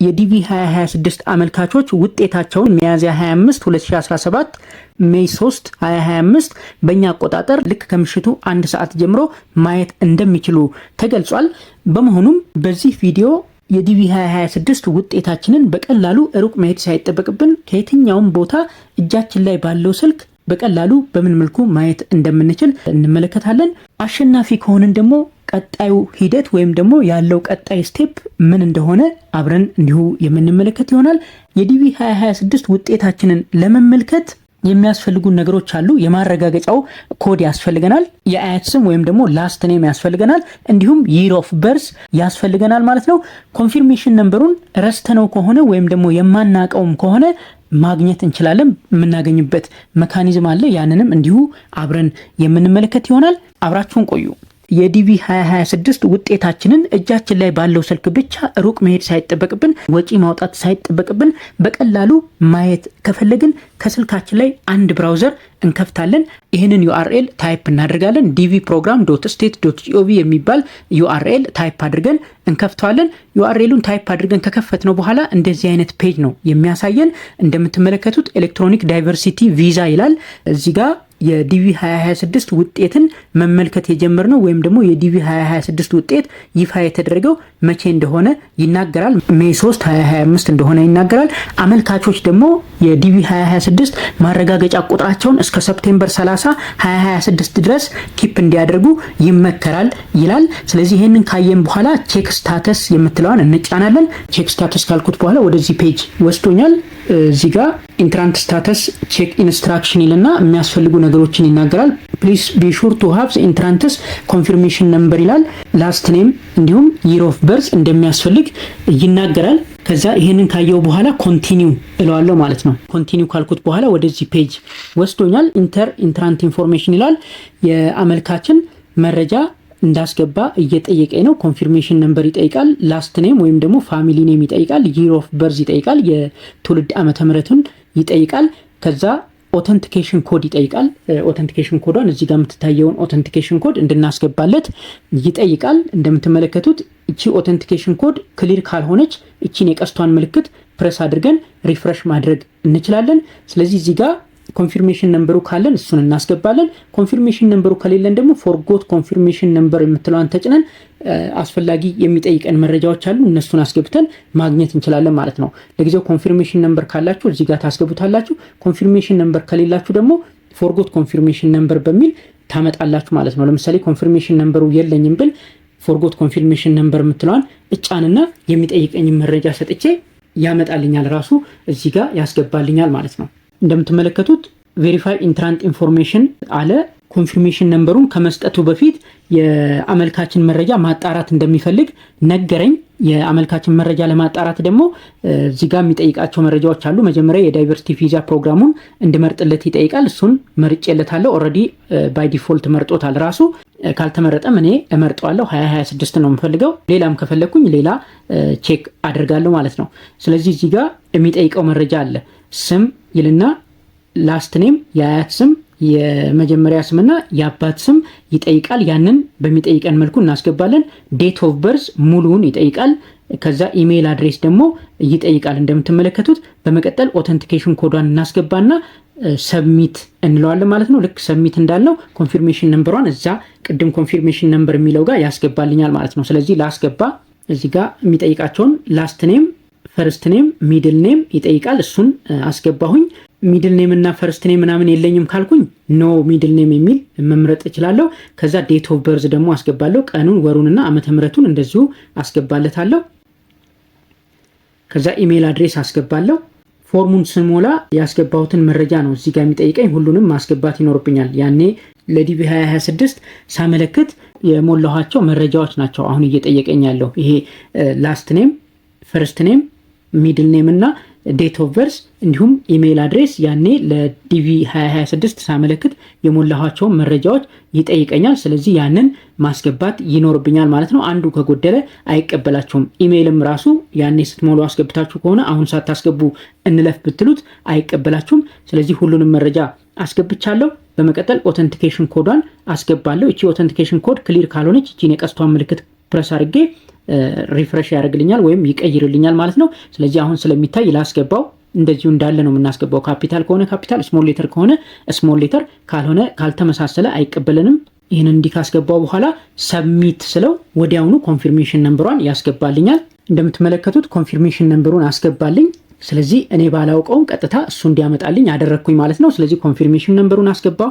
የዲቪ 2026 አመልካቾች ውጤታቸውን ሚያዝያ 25 2017 ሜይ 3 2025 በእኛ አቆጣጠር ልክ ከምሽቱ 1 ሰዓት ጀምሮ ማየት እንደሚችሉ ተገልጿል። በመሆኑም በዚህ ቪዲዮ የዲቪ 2026 ውጤታችንን በቀላሉ ሩቅ መሄድ ሳይጠበቅብን ከየትኛውም ቦታ እጃችን ላይ ባለው ስልክ በቀላሉ በምን መልኩ ማየት እንደምንችል እንመለከታለን። አሸናፊ ከሆንን ደግሞ ቀጣዩ ሂደት ወይም ደግሞ ያለው ቀጣይ ስቴፕ ምን እንደሆነ አብረን እንዲሁ የምንመለከት ይሆናል። የዲቪ 2026 ውጤታችንን ለመመልከት የሚያስፈልጉ ነገሮች አሉ። የማረጋገጫው ኮድ ያስፈልገናል፣ የአያት ስም ወይም ደግሞ ላስት ኔም ያስፈልገናል፣ እንዲሁም ይር ኦፍ በርስ ያስፈልገናል ማለት ነው። ኮንፊርሜሽን ነምበሩን ረስተነው ከሆነ ወይም ደግሞ የማናቀውም ከሆነ ማግኘት እንችላለን። የምናገኝበት መካኒዝም አለ። ያንንም እንዲሁ አብረን የምንመለከት ይሆናል። አብራችሁን ቆዩ። የዲቪ 2026 ውጤታችንን እጃችን ላይ ባለው ስልክ ብቻ ሩቅ መሄድ ሳይጠበቅብን ወጪ ማውጣት ሳይጠበቅብን በቀላሉ ማየት ከፈለግን ከስልካችን ላይ አንድ ብራውዘር እንከፍታለን። ይህንን ዩአርኤል ታይፕ እናደርጋለን። dvprogram.state.gov የሚባል ዩአርኤል ታይፕ አድርገን እንከፍተዋለን። ዩአርኤሉን ታይፕ አድርገን ከከፈትነው በኋላ እንደዚህ አይነት ፔጅ ነው የሚያሳየን። እንደምትመለከቱት ኤሌክትሮኒክ ዳይቨርሲቲ ቪዛ ይላል። እዚህ ጋር የዲቪ 2026 ውጤትን መመልከት የጀመርነው ወይም ደግሞ የዲቪ 2026 ውጤት ይፋ የተደረገው መቼ እንደሆነ ይናገራል። ሜይ 3 2025 እንደሆነ ይናገራል። አመልካቾች ደግሞ የዲቪ 2026 ማረጋገጫ ቁጥራቸውን እስከ ሰፕቴምበር 30 2026 ድረስ ኪፕ እንዲያደርጉ ይመከራል ይላል። ስለዚህ ይሄንን ካየን በኋላ ቼክ ስታተስ የምትለዋን እንጫናለን። ቼክ ስታተስ ካልኩት በኋላ ወደዚህ ፔጅ ወስዶኛል። እዚህ ጋር ኢንትራንት ስታተስ ቼክ ኢንስትራክሽን ይልና የሚያስፈልጉ ነገሮችን ይናገራል። ፕሊዝ ቢ ሹር ቱ ሃቭ ኢንትራንትስ ኮንፊርሜሽን ነምበር ይላል። ላስት ኔም እንዲሁም ይር ኦፍ በርዝ እንደሚያስፈልግ ይናገራል። ከዛ ይሄንን ካየው በኋላ ኮንቲኒው እለዋለሁ ማለት ነው። ኮንቲኒው ካልኩት በኋላ ወደዚህ ፔጅ ወስዶኛል። ኢንትራንት ኢንፎርሜሽን ይላል። የአመልካችን መረጃ እንዳስገባ እየጠየቀኝ ነው። ኮንፊርሜሽን ነምበር ይጠይቃል። ላስት ኔም ወይም ደግሞ ፋሚሊ ኔም ይጠይቃል። ይር ኦፍ በርዝ ይጠይቃል። የትውልድ ዓመተ ምህረቱን ይጠይቃል። ከዛ ኦተንቲኬሽን ኮድ ይጠይቃል። ኦተንቲኬሽን ኮዷን እዚህ ጋር የምትታየውን ኦተንቲኬሽን ኮድ እንድናስገባለት ይጠይቃል። እንደምትመለከቱት እቺ ኦተንቲኬሽን ኮድ ክሊር ካልሆነች እቺን የቀስቷን ምልክት ፕሬስ አድርገን ሪፍሬሽ ማድረግ እንችላለን። ስለዚህ እዚህ ጋር ኮንፊርሜሽን ነምበሩ ካለን እሱን እናስገባለን። ኮንፊርሜሽን ነምበሩ ከሌለን ደግሞ ፎርጎት ኮንፊርሜሽን ነምበር የምትለዋን ተጭነን አስፈላጊ የሚጠይቀን መረጃዎች አሉ፣ እነሱን አስገብተን ማግኘት እንችላለን ማለት ነው። ለጊዜው ኮንፊርሜሽን ነምበር ካላችሁ እዚህ ጋር ታስገቡታላችሁ። ኮንፊርሜሽን ነምበር ከሌላችሁ ደግሞ ፎርጎት ኮንፊርሜሽን ነምበር በሚል ታመጣላችሁ ማለት ነው። ለምሳሌ ኮንፊርሜሽን ነምበሩ የለኝም ብል ፎርጎት ኮንፊርሜሽን ነምበር የምትለዋን እጫንና የሚጠይቀኝ መረጃ ሰጥቼ ያመጣልኛል፣ ራሱ እዚህ ጋር ያስገባልኛል ማለት ነው። እንደምትመለከቱት ቬሪፋይ ኢንትራንት ኢንፎርሜሽን አለ። ኮንፊርሜሽን ነምበሩን ከመስጠቱ በፊት የአመልካችን መረጃ ማጣራት እንደሚፈልግ ነገረኝ። የአመልካችን መረጃ ለማጣራት ደግሞ እዚህ ጋር የሚጠይቃቸው መረጃዎች አሉ። መጀመሪያ የዳይቨርሲቲ ቪዛ ፕሮግራሙን እንድመርጥለት ይጠይቃል። እሱን መርጬለታለሁ። ኦልሬዲ ባይ ዲፎልት መርጦታል ራሱ። ካልተመረጠም እኔ እመርጠዋለሁ። 2026 ነው የምፈልገው። ሌላም ከፈለኩኝ ሌላ ቼክ አድርጋለሁ ማለት ነው። ስለዚህ እዚህ ጋር የሚጠይቀው መረጃ አለ። ስም ይልና ላስት ኔም የአያት ስም የመጀመሪያ ስምና የአባት ስም ይጠይቃል። ያንን በሚጠይቀን መልኩ እናስገባለን። ዴት ኦፍ በርዝ ሙሉውን ይጠይቃል። ከዛ ኢሜይል አድሬስ ደግሞ ይጠይቃል እንደምትመለከቱት። በመቀጠል ኦተንቲኬሽን ኮዷን እናስገባና ሰብሚት እንለዋለን ማለት ነው። ልክ ሰብሚት እንዳልነው ኮንፊርሜሽን ነምበሯን እዛ ቅድም ኮንፊርሜሽን ነምበር የሚለው ጋር ያስገባልኛል ማለት ነው። ስለዚህ ላስገባ እዚህ ጋር የሚጠይቃቸውን ላስት ኔም፣ ፈርስት ኔም፣ ሚድል ኔም ይጠይቃል። እሱን አስገባሁኝ። ሚድል ኔም እና ፈርስት ኔም ምናምን የለኝም ካልኩኝ ኖ ሚድል ኔም የሚል መምረጥ እችላለሁ። ከዛ ዴት ኦፍ በርዝ ደግሞ አስገባለሁ። ቀኑን፣ ወሩንና ዓመተ ምህረቱን እንደዚሁ አስገባለታለሁ። ከዛ ኢሜይል አድሬስ አስገባለሁ። ፎርሙን ስሞላ ያስገባሁትን መረጃ ነው እዚህ ጋር የሚጠይቀኝ። ሁሉንም ማስገባት ይኖርብኛል። ያኔ ለዲቪ 2026 ሳመለክት የሞላኋቸው መረጃዎች ናቸው አሁን እየጠየቀኝ ያለው። ይሄ ላስት ኔም፣ ፈርስት ኔም፣ ሚድል ኔም እና ዴት ኦፍ በርዝ እንዲሁም ኢሜይል አድሬስ ያኔ ለዲቪ 2026 ሳመለክት የሞላኋቸውን መረጃዎች ይጠይቀኛል። ስለዚህ ያንን ማስገባት ይኖርብኛል ማለት ነው። አንዱ ከጎደለ አይቀበላችሁም። ኢሜይልም ራሱ ያኔ ስትሞሉ አስገብታችሁ ከሆነ አሁን ሳታስገቡ እንለፍ ብትሉት አይቀበላችሁም። ስለዚህ ሁሉንም መረጃ አስገብቻለሁ። በመቀጠል ኦተንቲኬሽን ኮዷን አስገባለሁ። እቺ ኦተንቲኬሽን ኮድ ክሊር ካልሆነች እቺን የቀስቷን ምልክት ፕረስ አድርጌ ሪፍሬሽ ያደርግልኛል ወይም ይቀይርልኛል ማለት ነው። ስለዚህ አሁን ስለሚታይ ላስገባው እንደዚሁ እንዳለ ነው የምናስገባው። ካፒታል ከሆነ ካፒታል፣ ስሞል ሌተር ከሆነ ስሞል ሌተር፣ ካልሆነ ካልተመሳሰለ አይቀበለንም። ይህን እንዲህ ካስገባው በኋላ ሰብሚት ስለው ወዲያውኑ ኮንፊርሜሽን ነምበሯን ያስገባልኛል። እንደምትመለከቱት ኮንፊርሜሽን ነምበሩን አስገባልኝ። ስለዚህ እኔ ባላውቀውም ቀጥታ እሱ እንዲያመጣልኝ አደረግኩኝ ማለት ነው። ስለዚህ ኮንፊርሜሽን ነምበሩን አስገባው፣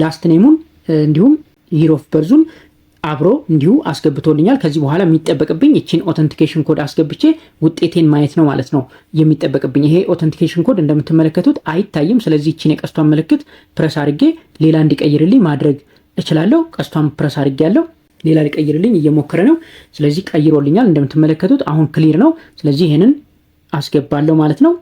ላስት ኔሙን እንዲሁም ይር ኦፍ በርዙን አብሮ እንዲሁ አስገብቶልኛል። ከዚህ በኋላ የሚጠበቅብኝ እቺን ኦተንቲኬሽን ኮድ አስገብቼ ውጤቴን ማየት ነው ማለት ነው የሚጠበቅብኝ። ይሄ ኦተንቲኬሽን ኮድ እንደምትመለከቱት አይታይም። ስለዚህ እቺን የቀስቷን ምልክት ፕረስ አድርጌ ሌላ እንዲቀይርልኝ ማድረግ እችላለሁ። ቀስቷን ፕረስ አድርጌ ያለው ሌላ ሊቀይርልኝ እየሞከረ ነው። ስለዚህ ቀይሮልኛል እንደምትመለከቱት አሁን ክሊር ነው። ስለዚህ ይሄንን አስገባለሁ ማለት ነው።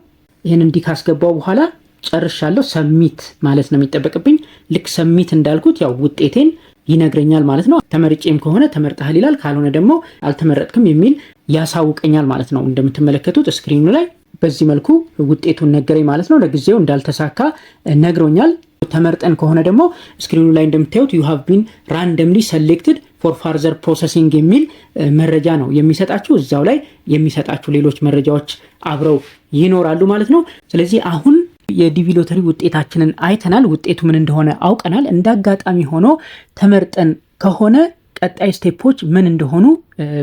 ይሄንን እንዲህ ካስገባው በኋላ ጨርሻለሁ። ሰብሚት ማለት ነው የሚጠበቅብኝ። ልክ ሰብሚት እንዳልኩት ያው ውጤቴን ይነግረኛል ማለት ነው። ተመርጬም ከሆነ ተመርጠሃል ይላል፣ ካልሆነ ደግሞ አልተመረጥክም የሚል ያሳውቀኛል ማለት ነው። እንደምትመለከቱት ስክሪኑ ላይ በዚህ መልኩ ውጤቱን ነገረኝ ማለት ነው። ለጊዜው እንዳልተሳካ ነግሮኛል። ተመርጠን ከሆነ ደግሞ ስክሪኑ ላይ እንደምታዩት you have been randomly selected for further processing የሚል መረጃ ነው የሚሰጣችሁ። እዛው ላይ የሚሰጣችሁ ሌሎች መረጃዎች አብረው ይኖራሉ ማለት ነው። ስለዚህ አሁን የዲቪ ሎተሪ ውጤታችንን አይተናል። ውጤቱ ምን እንደሆነ አውቀናል። እንዳጋጣሚ ሆኖ ተመርጠን ከሆነ ቀጣይ ስቴፖች ምን እንደሆኑ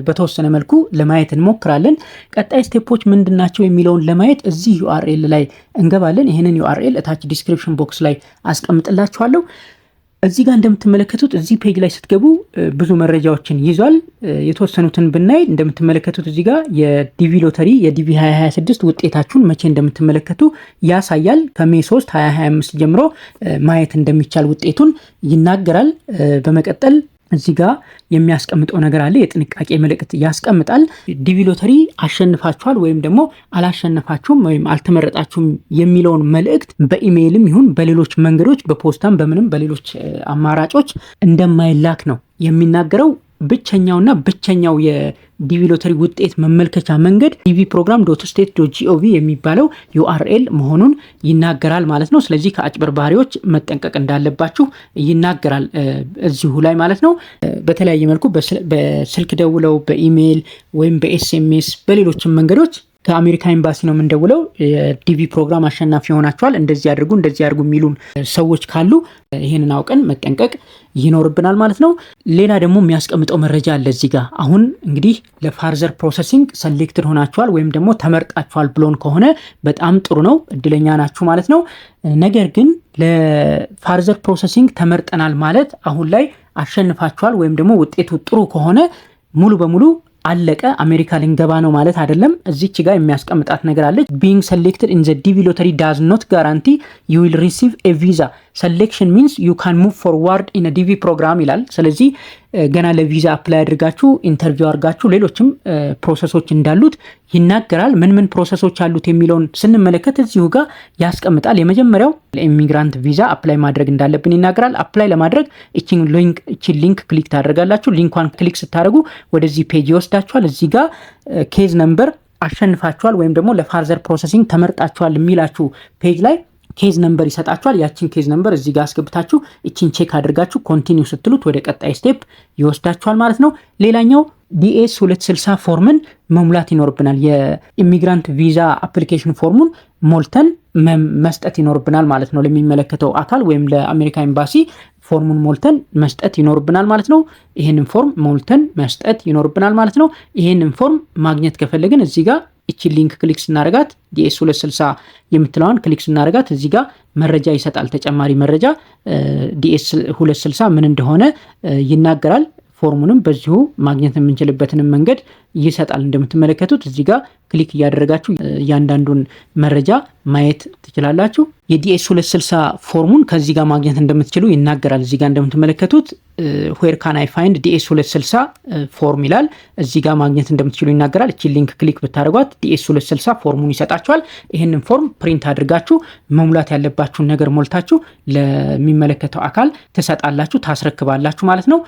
በተወሰነ መልኩ ለማየት እንሞክራለን። ቀጣይ ስቴፖች ምንድናቸው የሚለውን ለማየት እዚህ ዩአርኤል ላይ እንገባለን። ይህንን ዩአርኤል እታች ዲስክሪፕሽን ቦክስ ላይ አስቀምጥላችኋለሁ። እዚህ ጋር እንደምትመለከቱት እዚህ ፔጅ ላይ ስትገቡ ብዙ መረጃዎችን ይዟል። የተወሰኑትን ብናይ እንደምትመለከቱት እዚህ ጋር የዲቪ ሎተሪ የዲቪ 2026 ውጤታችሁን መቼ እንደምትመለከቱ ያሳያል። ከሜይ 3 2025 ጀምሮ ማየት እንደሚቻል ውጤቱን ይናገራል። በመቀጠል እዚህ ጋር የሚያስቀምጠው ነገር አለ። የጥንቃቄ መልእክት ያስቀምጣል። ዲቪ ሎተሪ አሸንፋችኋል ወይም ደግሞ አላሸነፋችሁም ወይም አልተመረጣችሁም የሚለውን መልእክት በኢሜይልም ይሁን በሌሎች መንገዶች በፖስታም በምንም በሌሎች አማራጮች እንደማይላክ ነው የሚናገረው። ብቸኛው የዲቪ ሎተሪ ውጤት መመልከቻ መንገድ dvprogram.state.gov የሚባለው ዩአርኤል መሆኑን ይናገራል ማለት ነው። ስለዚህ ከአጭበርባሪዎች መጠንቀቅ እንዳለባችሁ ይናገራል እዚሁ ላይ ማለት ነው። በተለያየ መልኩ በስልክ ደውለው በኢሜይል ወይም በኤስኤምኤስ በሌሎችም መንገዶች ከአሜሪካ ኤምባሲ ነው የምንደውለው የዲቪ ፕሮግራም አሸናፊ ሆናችኋል እንደዚህ ያድርጉ የሚሉን ሰዎች ካሉ ይህንን አውቀን መጠንቀቅ ይኖርብናል ማለት ነው። ሌላ ደግሞ የሚያስቀምጠው መረጃ አለ እዚህ ጋር። አሁን እንግዲህ ለፋርዘር ፕሮሰሲንግ ሰሌክትድ ሆናችኋል ወይም ደግሞ ተመርጣችኋል ብሎን ከሆነ በጣም ጥሩ ነው፣ እድለኛ ናችሁ ማለት ነው። ነገር ግን ለፋርዘር ፕሮሰሲንግ ተመርጠናል ማለት አሁን ላይ አሸንፋችኋል ወይም ደግሞ ውጤቱ ጥሩ ከሆነ ሙሉ በሙሉ አለቀ አሜሪካ ልንገባ ነው ማለት አይደለም። እዚች ጋር የሚያስቀምጣት ነገር አለች። being selected in the DV lottery does not guarantee you will receive a visa. Selection means you can move forward in a DV program ይላል። ስለዚህ ገና ለቪዛ አፕላይ አድርጋችሁ ኢንተርቪው አድርጋችሁ ሌሎችም ፕሮሰሶች እንዳሉት ይናገራል። ምን ፕሮሰሶች አሉት የሚለውን ስንመለከት እዚሁ ጋር ያስቀምጣል። የመጀመሪያው ለኢሚግራንት ቪዛ አፕላይ ማድረግ እንዳለብን ይናገራል። አፕላይ ለማድረግ እቺን ሊንክ ክሊክ ታደርጋላችሁ። ሊንኳን ክሊክ ስታደርጉ ወደዚህ ፔጅ ይወስዳችኋል። እዚህ ጋር ኬዝ ነምበር አሸንፋችኋል ወይም ደግሞ ለፋርዘር ፕሮሰሲንግ ተመርጣችኋል የሚላችሁ ፔጅ ላይ ኬዝ ነምበር ይሰጣችኋል። ያችን ኬዝ ነምበር እዚህ ጋር አስገብታችሁ እቺን ቼክ አድርጋችሁ ኮንቲኒው ስትሉት ወደ ቀጣይ ስቴፕ ይወስዳችኋል ማለት ነው። ሌላኛው ዲኤስ 260 ፎርምን መሙላት ይኖርብናል። የኢሚግራንት ቪዛ አፕሊኬሽን ፎርሙን ሞልተን መስጠት ይኖርብናል ማለት ነው። ለሚመለከተው አካል ወይም ለአሜሪካ ኤምባሲ ፎርሙን ሞልተን መስጠት ይኖርብናል ማለት ነው። ይሄንን ፎርም ሞልተን መስጠት ይኖርብናል ማለት ነው። ይሄንን ፎርም ማግኘት ከፈለግን እዚህ ጋር እቺ ሊንክ ክሊክ ስናረጋት ዲኤስ 260 የምትለዋን ክሊክ ስናረጋት እዚህ ጋር መረጃ ይሰጣል። ተጨማሪ መረጃ ዲኤስ 260 ምን እንደሆነ ይናገራል። ፎርሙንም በዚሁ ማግኘት የምንችልበትንም መንገድ ይሰጣል። እንደምትመለከቱት እዚህ ጋር ክሊክ እያደረጋችሁ እያንዳንዱን መረጃ ማየት ትችላላችሁ። የዲኤስ 260 ፎርሙን ከዚህ ጋር ማግኘት እንደምትችሉ ይናገራል። እዚህ ጋር እንደምትመለከቱት where can I find ዲኤስ 260 ፎርም ይላል። እዚህ ጋር ማግኘት እንደምትችሉ ይናገራል። እቺ ሊንክ ክሊክ ብታደርጓት ዲኤስ 260 ፎርሙን ይሰጣችኋል። ይህንን ፎርም ፕሪንት አድርጋችሁ መሙላት ያለባችሁን ነገር ሞልታችሁ ለሚመለከተው አካል ትሰጣላችሁ፣ ታስረክባላችሁ ማለት ነው።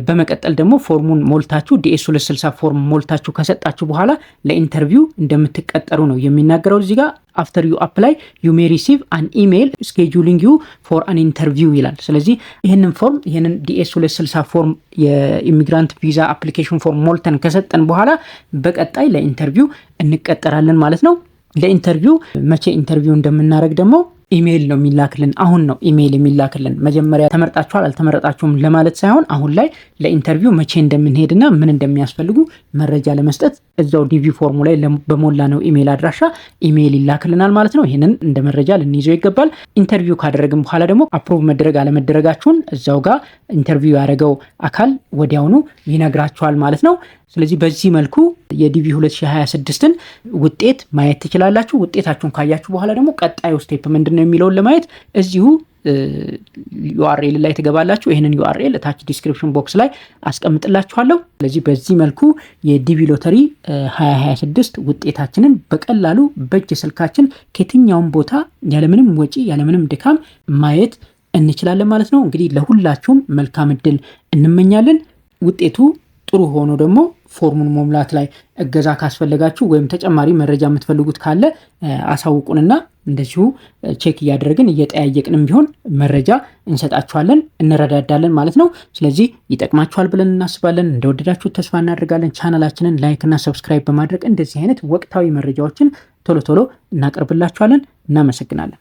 በመቀጠል ደግሞ ፎርሙን ሞልታችሁ ዲኤስ 260 ፎርም ሞልታችሁ ከሰጣችሁ በኋላ ለኢንተርቪው እንደምትቀጠሩ ነው የሚናገረው እዚህ ጋር። after you apply you may receive an email scheduling you for an interview ይላል። ስለዚህ ይህንን ፎርም ይህንን DS 260 ፎርም የኢሚግራንት ቪዛ አፕሊኬሽን ፎርም ሞልተን ከሰጠን በኋላ በቀጣይ ለኢንተርቪው እንቀጠራለን ማለት ነው። ለኢንተርቪው መቼ ኢንተርቪው እንደምናደርግ ደግሞ ኢሜይል ነው የሚላክልን። አሁን ነው ኢሜይል የሚላክልን። መጀመሪያ ተመርጣችኋል አልተመረጣችሁም ለማለት ሳይሆን አሁን ላይ ለኢንተርቪው መቼ እንደምንሄድና ምን እንደሚያስፈልጉ መረጃ ለመስጠት እዛው ዲቪ ፎርሙ ላይ በሞላ ነው ኢሜይል አድራሻ ኢሜይል ይላክልናል ማለት ነው። ይሄንን እንደ መረጃ ልንይዘው ይገባል። ኢንተርቪው ካደረግን በኋላ ደግሞ አፕሩቭ መደረግ አለመደረጋችሁን እዛው ጋር ኢንተርቪው ያደረገው አካል ወዲያውኑ ይነግራችኋል ማለት ነው። ስለዚህ በዚህ መልኩ የዲቪ 2026ን ውጤት ማየት ትችላላችሁ። ውጤታችሁን ካያችሁ በኋላ ደግሞ ቀጣዩ ስቴፕ ምንድነው የሚለውን ለማየት እዚሁ ዩአርኤል ላይ ትገባላችሁ። ይሄንን ዩአርኤል ታች ዲስክሪፕሽን ቦክስ ላይ አስቀምጥላችኋለሁ። ስለዚህ በዚህ መልኩ የዲቪ ሎተሪ 2026 ውጤታችንን በቀላሉ በእጅ ስልካችን ከየትኛውም ቦታ ያለምንም ወጪ ያለምንም ድካም ማየት እንችላለን ማለት ነው። እንግዲህ ለሁላችሁም መልካም እድል እንመኛለን። ውጤቱ ጥሩ ሆኖ ደግሞ ፎርሙን መሙላት ላይ እገዛ ካስፈልጋችሁ ወይም ተጨማሪ መረጃ የምትፈልጉት ካለ አሳውቁንና እንደዚሁ ቼክ እያደረግን እየጠያየቅንም ቢሆን መረጃ እንሰጣችኋለን፣ እንረዳዳለን ማለት ነው። ስለዚህ ይጠቅማችኋል ብለን እናስባለን። እንደወደዳችሁ ተስፋ እናደርጋለን። ቻናላችንን ላይክ እና ሰብስክራይብ በማድረግ እንደዚህ አይነት ወቅታዊ መረጃዎችን ቶሎ ቶሎ እናቀርብላችኋለን። እናመሰግናለን።